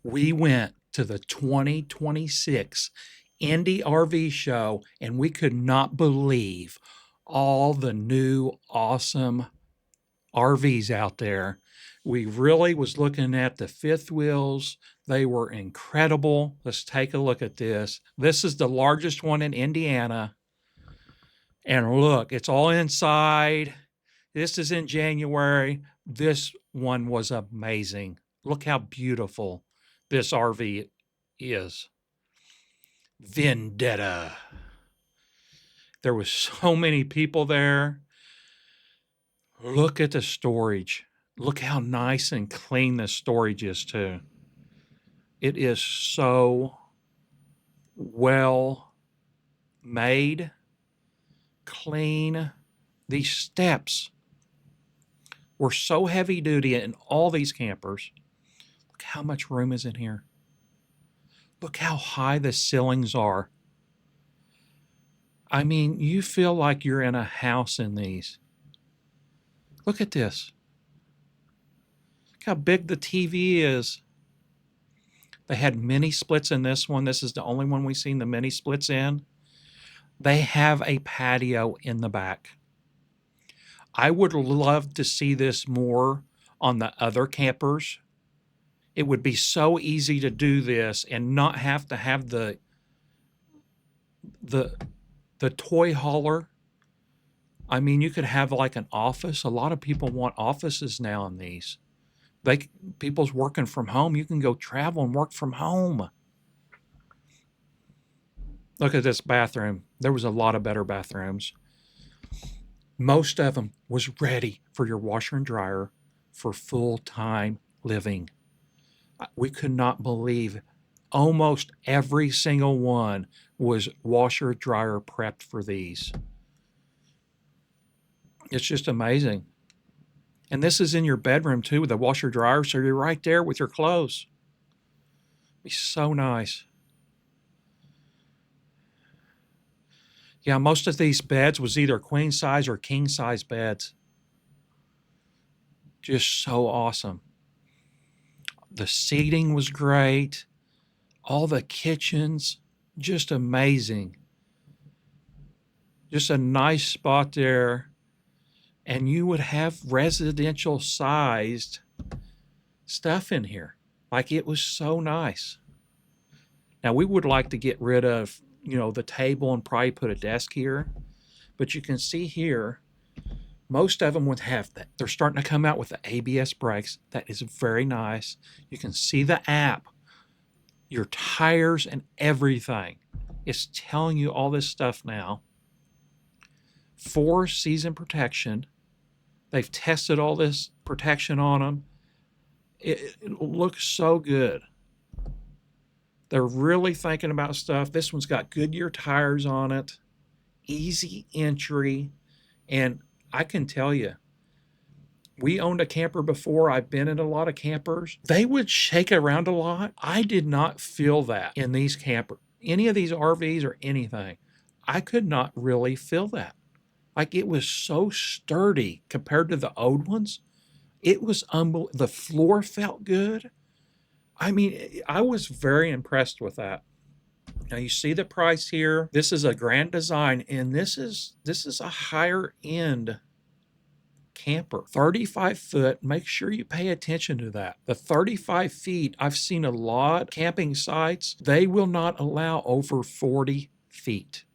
We went to the 2026 Indy RV Show and we could not believe all the new awesome RVs out there. We really was looking at the fifth wheels. They were incredible. Let's take a look at this. This is the largest one in Indiana. And look, it's all inside. This is in January. This one was amazing. Look how beautiful this RV is. Vendetta. There was so many people there. Look at the storage. Look how nice and clean the storage is too. It is so well made, clean. These steps were so heavy duty in all these campers. Look how much room is in here. Look how high the ceilings are. I mean, you feel like you're in a house in these. Look at this. Look how big the TV is. They had mini splits in this one. This is the only one we've seen the mini splits in. They have a patio in the back. I would love to see this more on the other campers. It would be so easy to do this and not have to have the toy hauler. I mean, you could have like an office. A lot of people want offices now in these. People's working from home. You can go travel and work from home. Look at this bathroom. There was a lot of better bathrooms. Most of them was ready for your washer and dryer for full-time living. We could not believe almost every single one was washer dryer prepped for these. It's just amazing. And this is in your bedroom too with a washer dryer, so you're right there with your clothes. It'd be so nice. Yeah, most of these beds was either queen size or king size beds. Just so awesome. The seating was great. All the kitchens, just amazing. Just a nice spot there. And you would have residential sized stuff in here. Like, it was so nice. Now, we would like to get rid of, the table and probably put a desk here. But you can see here, most of them would have that. They're starting to come out with the ABS brakes. That is very nice. You can see the app, your tires and everything. It's telling you all this stuff now. 4-season protection. They've tested all this protection on them. It looks so good. They're really thinking about stuff. This one's got Goodyear tires on it. Easy entry. And I can tell you, we owned a camper before. I've been in a lot of campers. They would shake around a lot. I did not feel that in these campers. Any of these RVs or anything. I could not really feel that. Like, it was so sturdy compared to the old ones. It was unbelievable. The floor felt good. I mean, I was very impressed with that. Now you see the price here. This is a Grand Design, and this is a higher end camper. 35 foot. Make sure you pay attention to that. The 35 feet, I've seen a lot of camping sites. They will not allow over 40 feet.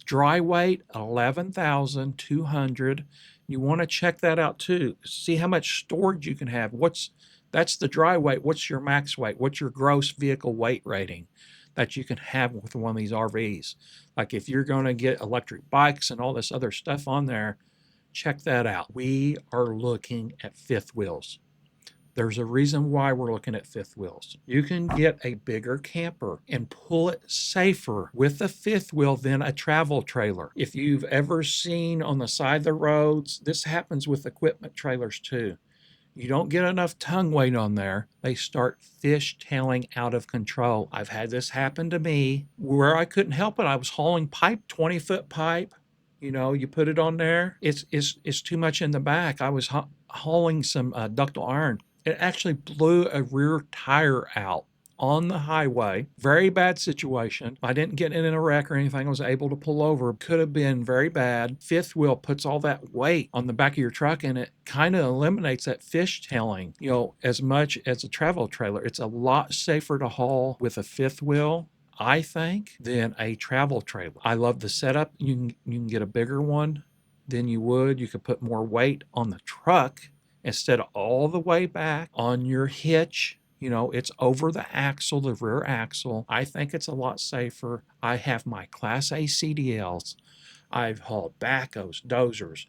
Dry weight, 11,200. You want to check that out too. See how much storage you can have. That's the dry weight. What's your max weight? What's your gross vehicle weight rating that you can have with one of these RVs? Like, if you're going to get electric bikes and all this other stuff on there, check that out. We are looking at fifth wheels. There's a reason why we're looking at fifth wheels. You can get a bigger camper and pull it safer with a fifth wheel than a travel trailer. If you've ever seen on the side of the roads, this happens with equipment trailers too. You don't get enough tongue weight on there, they start fishtailing out of control. I've had this happen to me where I couldn't help it. I was hauling pipe, 20-foot pipe. You put it on there. It's too much in the back. I was hauling some ductile iron. It actually blew a rear tire out on the highway. Very bad situation. I didn't get in a wreck or anything. I was able to pull over. Could have been very bad. Fifth wheel puts all that weight on the back of your truck, and it kind of eliminates that fishtailing, you know, as much as a travel trailer. It's a lot safer to haul with a fifth wheel, I think, than a travel trailer. I love the setup. You can get a bigger one than you would. You could put more weight on the truck instead of all the way back on your hitch. You know, it's over the axle, the rear axle. I think it's a lot safer. I have my Class A CDLs. I've hauled backhoes, dozers,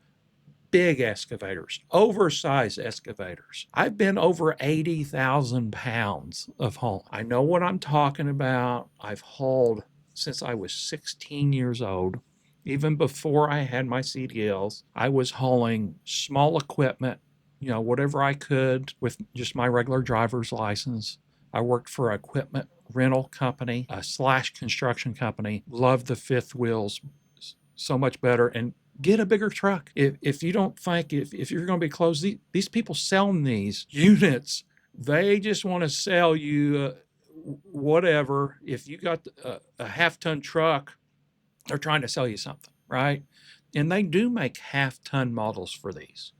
big excavators, oversized excavators. I've been over 80,000 pounds of haul. I know what I'm talking about. I've hauled since I was 16 years old. Even before I had my CDLs, I was hauling small equipment, you know, whatever I could with just my regular driver's license. I worked for an equipment rental company, / construction company. Loved the fifth wheels so much better. And get a bigger truck. If you don't think, if you're going to be closed, these people selling these units, they just want to sell you whatever. If you got a half-ton truck, they're trying to sell you something, right? And they do make half-ton models for these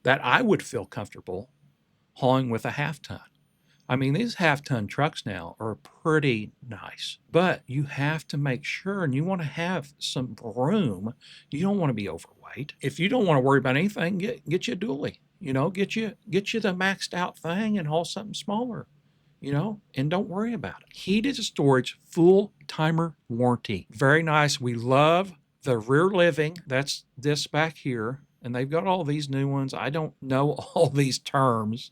that I would feel comfortable hauling with a half-ton. I mean, these half-ton trucks now are pretty nice, but you have to make sure, and you want to have some room. You don't want to be overweight. If you don't want to worry about anything, get you a dually. You know, get you the maxed out thing and haul something smaller. You know, and don't worry about it. Heated storage, full timer warranty. Very nice. We love the rear living. That's this back here. And they've got all these new ones. I don't know all these terms,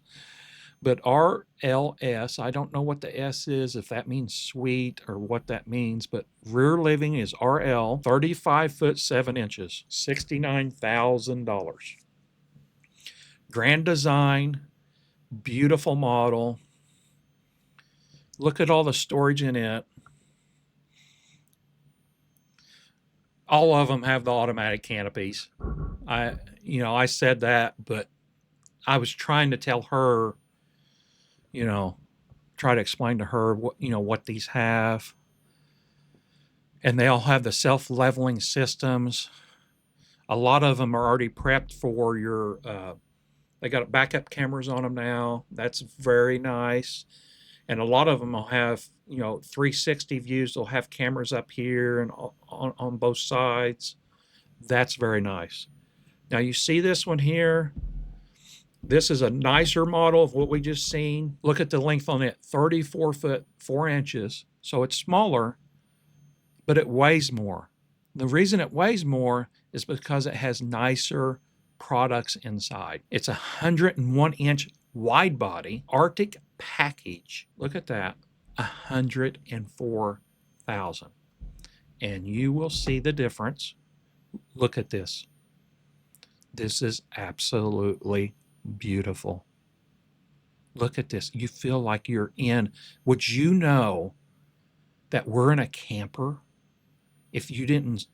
but RLS, I don't know what the S is, if that means suite or what that means, but rear living is RL, 35 foot 7 inches, $69,000. Grand design, beautiful model. Look at all the storage in it. All of them have the automatic canopies. I said that, but I was trying to tell her, try to explain to her what these have. And they all have the self-leveling systems. A lot of them are already prepped for your, they got backup cameras on them now. That's very nice. And a lot of them will have, 360 views. They'll have cameras up here and on both sides. That's very nice. Now you see this one here. This is a nicer model of what we just seen. Look at the length on it, 34 foot 4 inches. So it's smaller, but it weighs more. The reason it weighs more is because it has nicer products inside. It's a 101 inch wide body Arctic package. Look at that, 104,000. And you will see the difference. Look at this. This is absolutely beautiful. Look at this. You feel like you're in. Would you know that we're in a camper if you didn't,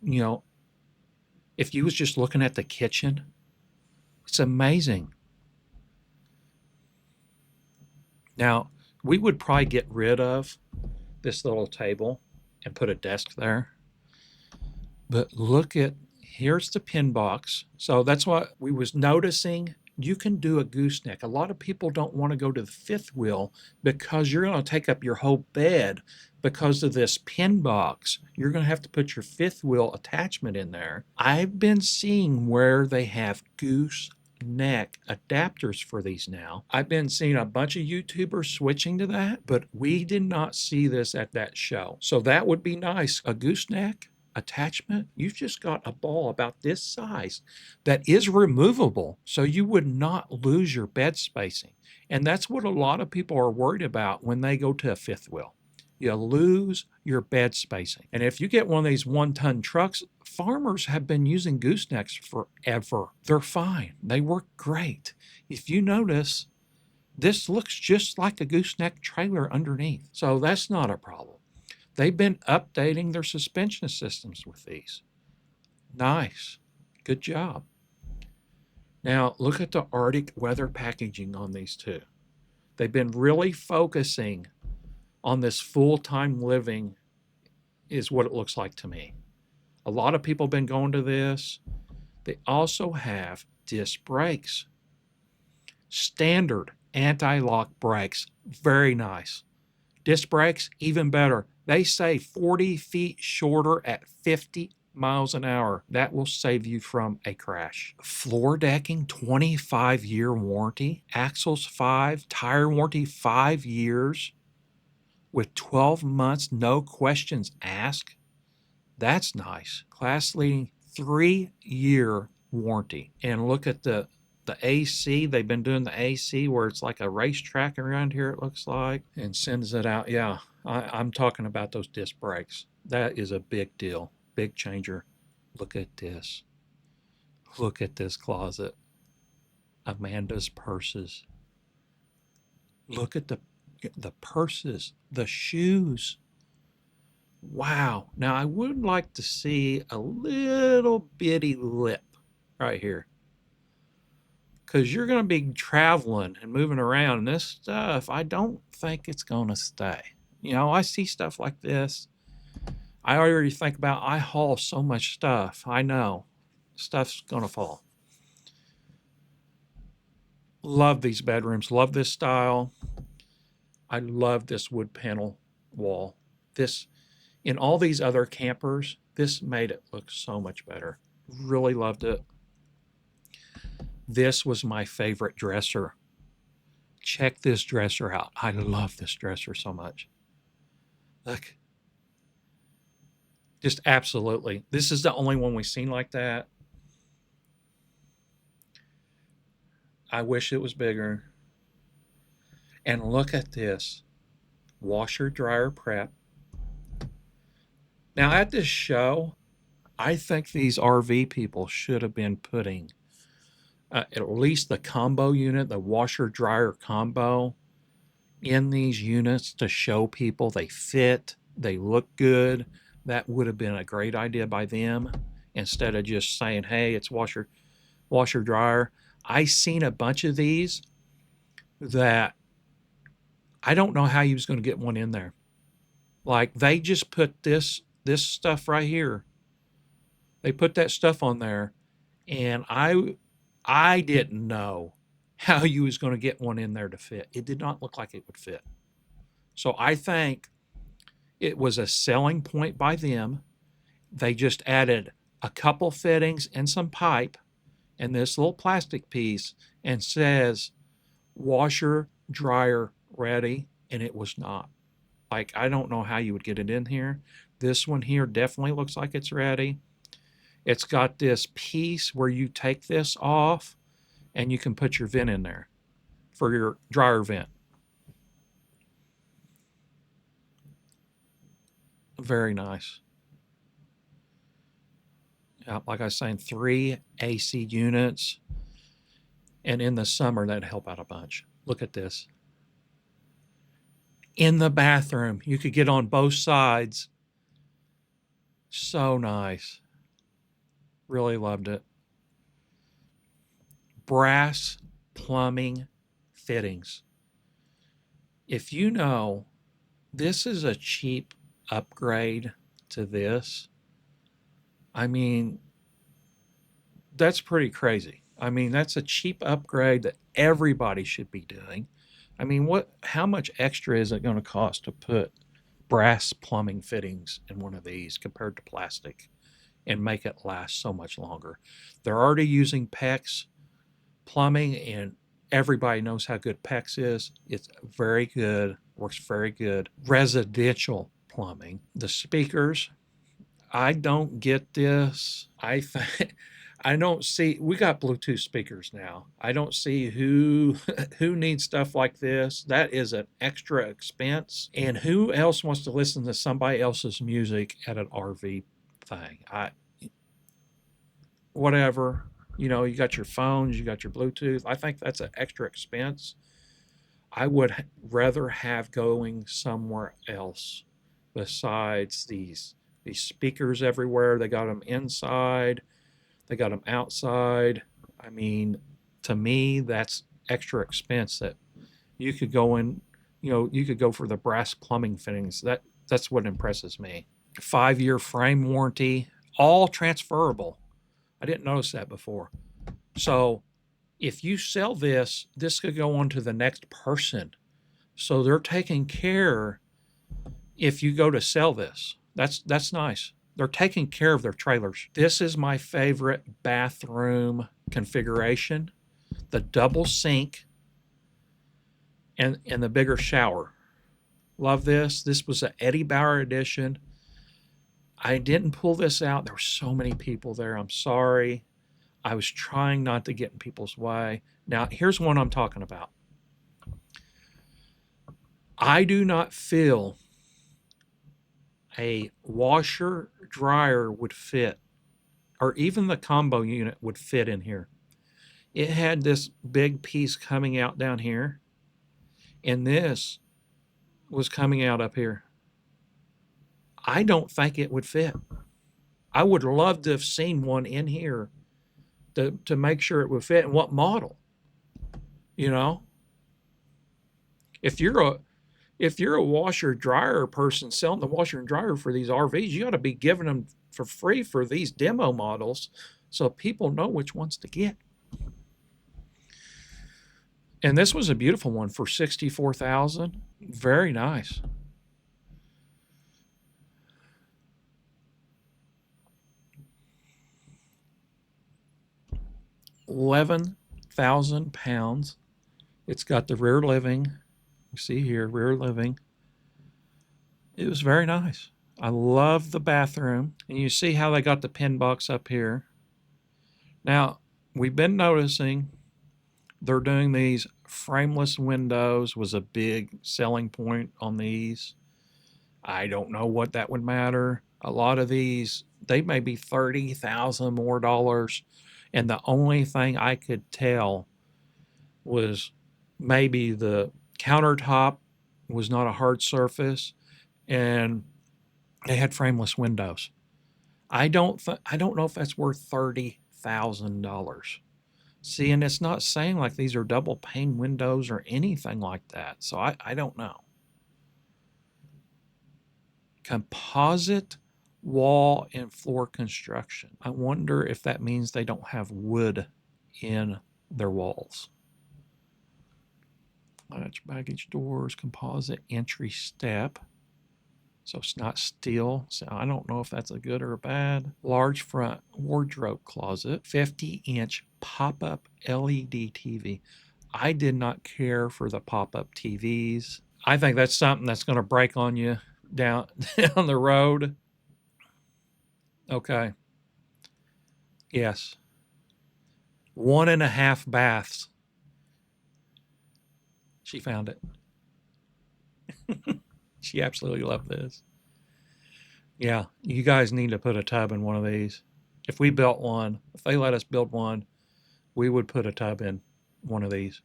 if you was just looking at the kitchen? It's amazing. Now, we would probably get rid of this little table and put a desk there. But look at, here's the pin box. So that's what we was noticing. You can do a gooseneck. A lot of people don't want to go to the fifth wheel because you're going to take up your whole bed because of this pin box. You're going to have to put your fifth wheel attachment in there. I've been seeing where they have gooseneck adapters for these now. I've been seeing a bunch of YouTubers switching to that, but we did not see this at that show. So that would be nice. A gooseneck attachment. You've just got a ball about this size that is removable, so you would not lose your bed spacing. And that's what a lot of people are worried about when they go to a fifth wheel. You lose your bed spacing. And if you get one of these 1-ton trucks, farmers have been using goosenecks forever. They're fine. They work great. If you notice, this looks just like a gooseneck trailer underneath. So that's not a problem. They've been updating their suspension systems with these. Nice. Good job. Now, look at the Arctic weather packaging on these two. They've been really focusing on this full-time living is what it looks like to me. A lot of people have been going to this. They also have disc brakes. Standard anti-lock brakes. Very nice. Disc brakes, even better. They say 40 feet shorter at 50 miles an hour. That will save you from a crash. Floor decking, 25-year warranty. Axles 5, tire warranty 5 years with 12 months, no questions asked. That's nice. Class leading 3-year warranty. And look at the AC. They've been doing the AC where it's like a racetrack around here, it looks like, and sends it out. Yeah, I'm talking about those disc brakes. That is a big deal, big changer. Look at this. Look at this closet. Amanda's purses. Look at the purses, the shoes. Wow. Now I would like to see a little bitty lip right here, because you're going to be traveling and moving around, and this stuff, I don't think it's going to stay. You know, I see stuff like this. I already think about, I haul so much stuff. I know stuff's going to fall. Love these bedrooms. Love this style. I love this wood panel wall. This, in all these other campers, this made it look so much better. Really loved it. This was my favorite dresser. Check this dresser out. I love this dresser so much. Look. Just absolutely. This is the only one we've seen like that. I wish it was bigger. And look at this. Washer dryer prep. Now at this show, I think these RV people should have been putting at least the combo unit, the washer dryer combo, in these units to show people they fit, they look good. That would have been a great idea by them, instead of just saying, hey, it's washer dryer. I seen a bunch of these that I don't know how you was going to get one in there. Like, they just put this stuff right here. They put that stuff on there, and I didn't know how you was going to get one in there to fit. It did not look like it would fit. So I think it was a selling point by them. They just added a couple fittings and some pipe and this little plastic piece and says washer dryer ready, and it was not. Like, I don't know how you would get it in here. This one here definitely looks like it's ready. It's got this piece where you take this off and you can put your vent in there for your dryer vent. Very nice. Yeah, like I was saying, 3 AC units. And in the summer, that'd help out a bunch. Look at this. In the bathroom, you could get on both sides. So nice. Really loved it. Brass plumbing fittings. If you know, this is a cheap upgrade to this. I mean, that's pretty crazy. I mean, that's a cheap upgrade that everybody should be doing. I mean, how much extra is it going to cost to put brass plumbing fittings in one of these compared to plastic and make it last so much longer? They're already using PEX plumbing, and everybody knows how good PEX is. It's very good, works very good. Residential plumbing. The speakers, I don't get this. I don't see, we got Bluetooth speakers now. I don't see who needs stuff like this. That is an extra expense. And who else wants to listen to somebody else's music at an RV thing? Whatever. You know, you got your phones, you got your Bluetooth. I think that's an extra expense. I would rather have going somewhere else besides these speakers everywhere. They got them inside. They got them outside. I mean, to me, that's extra expense that you could go in You know, you could go for the brass plumbing fittings. That's what impresses me. 5-year frame warranty, all transferable. I didn't notice that before. So if you sell this, this could go on to the next person. So they're taking care if you go to sell this. That's nice. They're taking care of their trailers. This is my favorite bathroom configuration. The double sink and the bigger shower. Love this. This was an Eddie Bauer edition. I didn't pull this out. There were so many people there. I'm sorry. I was trying not to get in people's way. Now, here's one I'm talking about. I do not feel a washer dryer would fit, or even the combo unit would fit in here. It had this big piece coming out down here, and this was coming out up here. I don't think it would fit. I would love to have seen one in here to make sure it would fit. And what model? You know, if you're a washer dryer person selling the washer and dryer for these RVs, you ought to be giving them for free for these demo models so people know which ones to get. And this was a beautiful one for $64,000. Very nice. £11,000. It's got the rear living. You see here, rear living. It was very nice. I love the bathroom. And you see how they got the pin box up here. Now, we've been noticing they're doing these frameless windows was a big selling point on these. I don't know what that would matter. A lot of these, they may be $30,000 more dollars. And the only thing I could tell was maybe the countertop was not a hard surface and they had frameless windows. I don't know if that's worth $30,000. See, and it's not saying like these are double pane windows or anything like that. So I don't know. Composite wall and floor construction. I wonder if that means they don't have wood in their walls. Latch baggage doors, composite entry step. So it's not steel. So I don't know if that's a good or a bad. Large front wardrobe closet, 50-inch pop-up LED TV. I did not care for the pop-up TVs. I think that's something that's going to break on you down the road. Okay. Yes. 1.5 baths. She found it. She absolutely loved this. Yeah, you guys need to put a tub in one of these. If we built one, if they let us build one, we would put a tub in one of these.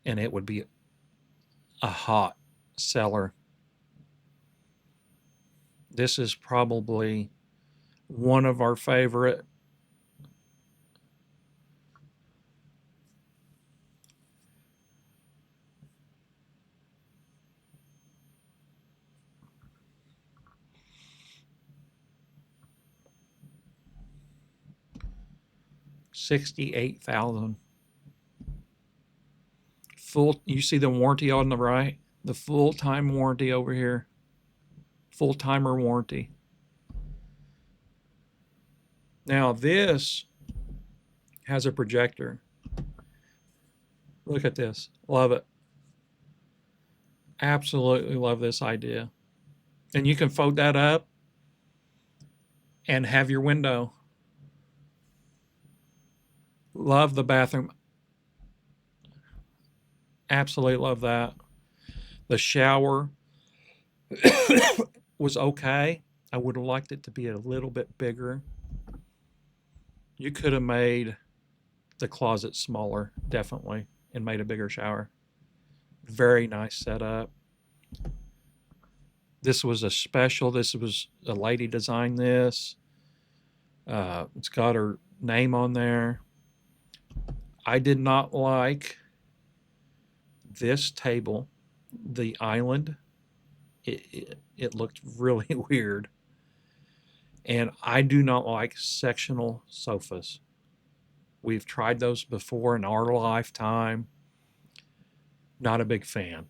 And it would be a hot seller. This is probably one of our favorite. $68,000. Full. You see the warranty on the right? The full-time warranty over here. Full-timer warranty. Now this has a projector. Look at this. Love it. Absolutely love this idea. And you can fold that up and have your window. Love the bathroom. Absolutely love that. The shower was okay. I would have liked it to be a little bit bigger. You could have made the closet smaller, definitely, and made a bigger shower. Very nice setup. This was a special. This was a lady designed this. It's got her name on there. I did not like this table. the island, it looked really weird. And I do not like sectional sofas. We've tried those before in our lifetime. Not a big fan.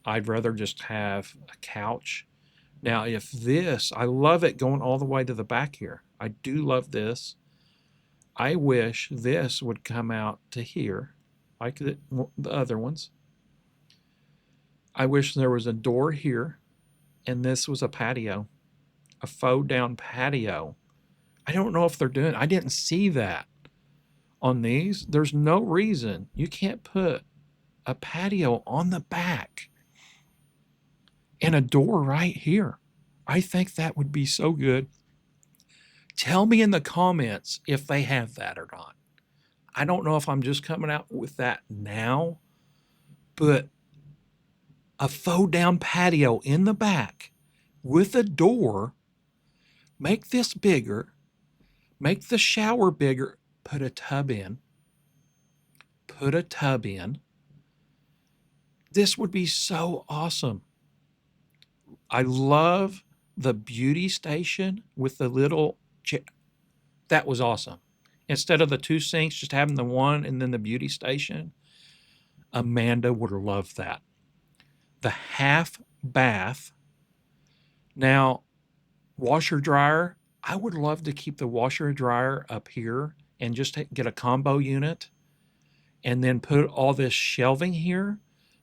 I'd rather just have a couch. Now, if this, I love it going all the way to the back here. I do love this. I wish this would come out to here, like the other ones. I wish there was a door here, and this was a patio, a faux down patio. I don't know if they're doing, I didn't see that on these. There's no reason you can't put a patio on the back and a door right here. I think that would be so good. Tell me in the comments if they have that or not. I don't know if I'm just coming out with that now, but a faux down patio in the back with a door, make this bigger, make the shower bigger, put a tub in. This would be so awesome. I love the beauty station with the little chair. That was awesome. Instead of the two sinks, just having the one and then the beauty station. Amanda would love that. The half bath. Now, washer dryer. I would love to keep the washer dryer up here and just get a combo unit and then put all this shelving here.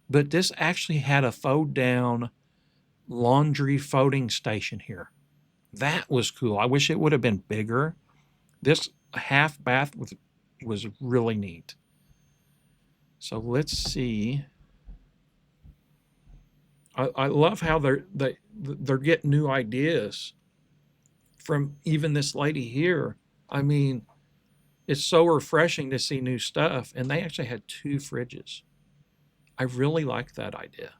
But this actually had a fold down laundry folding station here. That was cool. I wish it would have been bigger. This half bath was really neat. So let's see. I love how they're getting new ideas from even this lady here. I mean, it's so refreshing to see new stuff. And they actually had 2 fridges. I really like that idea.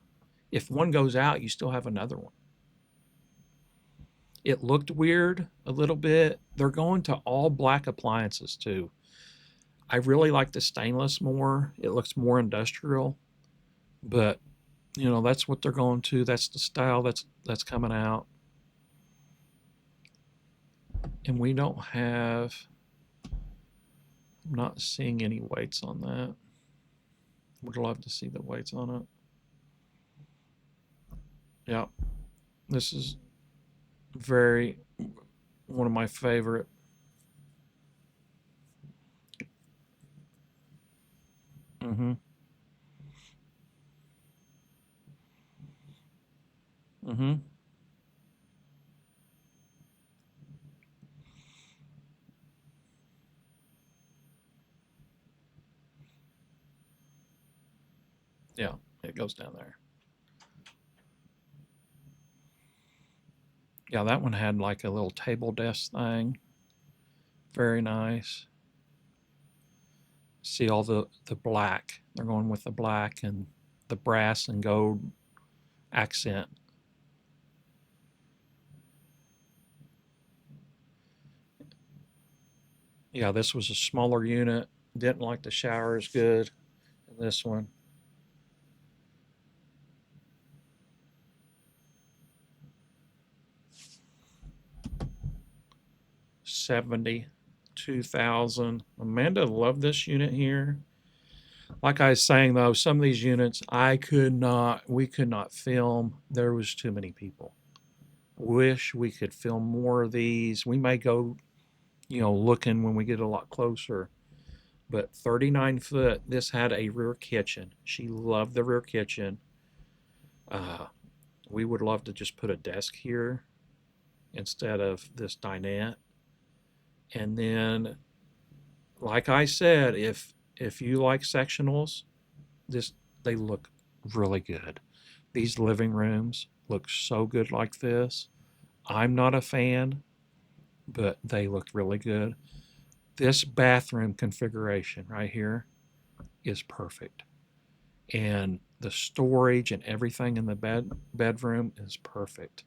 If one goes out, you still have another one. It looked weird a little bit. They're going to all black appliances too. I really like the stainless more. It looks more industrial, but you know, that's what they're going to. That's the style that's coming out. And we don't have, I'm not seeing any weights on that. Would love to see the weights on it. Yeah, this is one of my favorite. Mm-hmm. Mm-hmm. Yeah, it goes down there. Yeah, that one had like a little table desk thing. Very nice. See all the black. They're going with the black and the brass and gold accent. Yeah, this was a smaller unit. Didn't like the shower as good. This one. $72,000. Amanda loved this unit here. Like I was saying though, some of these units we could not film. There was too many people. Wish we could film more of these. We may go, looking when we get a lot closer. But 39 foot, this had a rear kitchen. She loved the rear kitchen. We would love to just put a desk here instead of this dinette. And then, like I said, if you like sectionals, they look really good. These living rooms look so good like this. I'm not a fan, but they look really good. This bathroom configuration right here is perfect. And the storage and everything in the bedroom is perfect.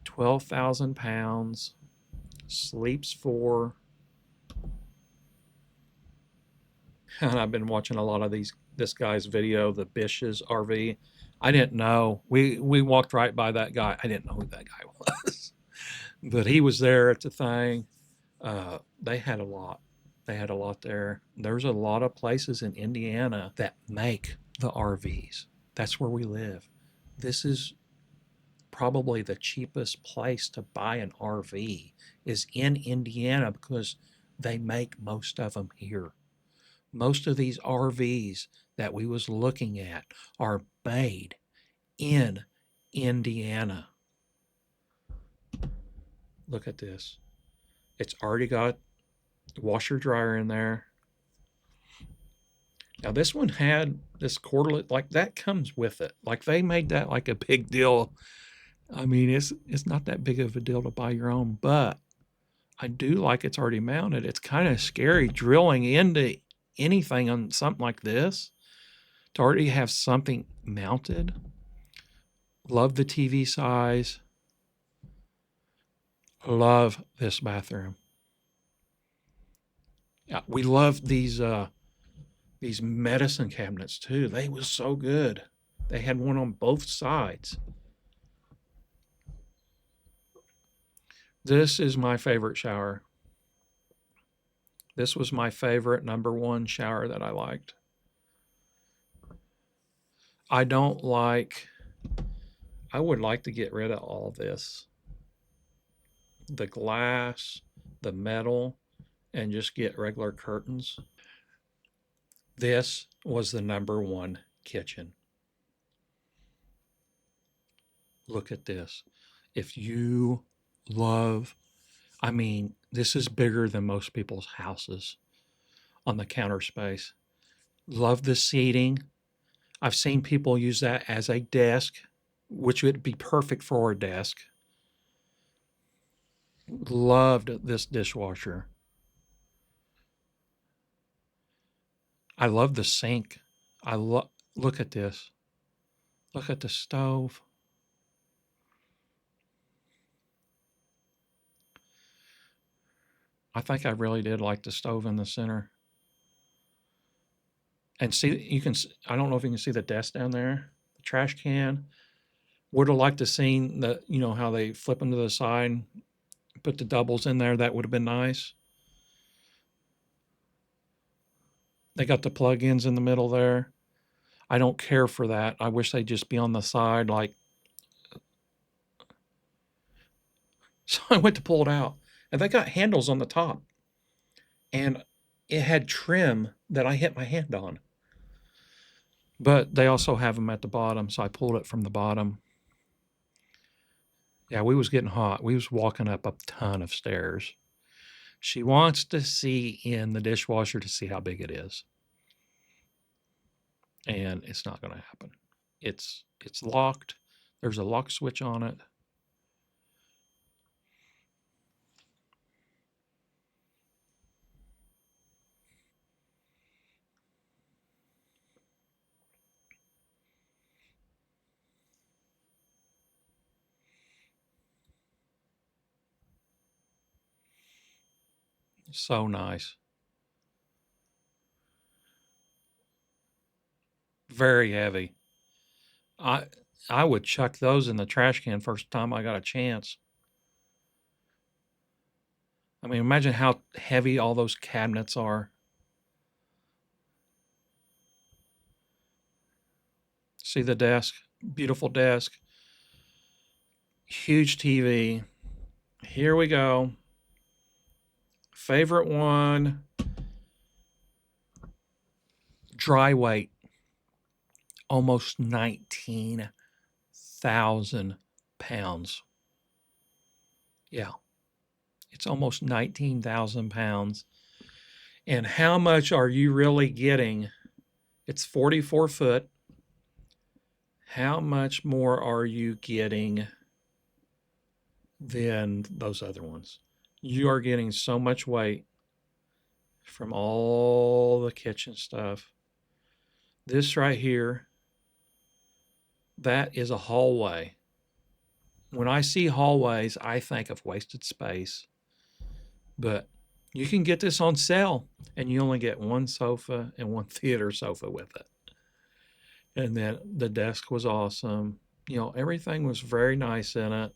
12,000 pounds, sleeps 4. And I've been watching a lot of this guy's video, the Bish's RV. I didn't know. We walked right by that guy. I didn't know who that guy was, but he was there at the thing. They had a lot. They had a lot there. There's a lot of places in Indiana that make the RVs. That's where we live. This is probably the cheapest place to buy an RV is in Indiana because they make most of them here. Most of these RVs that we was looking at are made in Indiana. Look at this. It's already got washer dryer in there. Now this one had this cordless, like that comes with it. Like they made that like a big deal. I mean, it's not that big of a deal to buy your own, but I do like it's already mounted. It's kind of scary drilling into anything on something like this to already have something mounted. Love the TV size. Love this bathroom. Yeah, we love these medicine cabinets too. They was so good. They had one on both sides. This is my favorite shower. This was my favorite number one shower that I liked. I don't like, I would like to get rid of all this, the glass, the metal, and just get regular curtains. This was the number one kitchen. Look at this. If you love, I mean, this is bigger than most people's houses on the counter space. Love the seating. I've seen people use that as a desk, which would be perfect for a desk. Loved this dishwasher. I love the sink. Look at this. Look at the stove. I think I really did like the stove in the center. And see, you can, I don't know if you can see the desk down there, the trash can. Would have liked to seen the, you know, how they flip them to the side, put the doubles in there. That would have been nice. They got the plug-ins in the middle there. I don't care for that. I wish they'd just be on the side like, so I went to pull it out and they got handles on the top and it had trim that I hit my hand on. But they also have them at the bottom, so I pulled it from the bottom. Yeah, we was getting hot. We was walking up a ton of stairs. She wants to see in the dishwasher to see how big it is. And it's not going to happen. It's locked. There's a lock switch on it. So nice. Very heavy. I I would chuck those in the trash can first time I got a chance. I mean, imagine how heavy all those cabinets are. See the desk? Beautiful desk. Huge TV. Here we go. Favorite one, dry weight, almost 19,000 pounds. Yeah, it's almost 19,000 pounds. And how much are you really getting? It's 44 foot. How much more are you getting than those other ones? You are getting so much weight from all the kitchen stuff. This right here, that is a hallway. When I see hallways, I think of wasted space. But you can get this on sale and you only get one sofa and one theater sofa with it. And then the desk was awesome. You know, everything was very nice in it.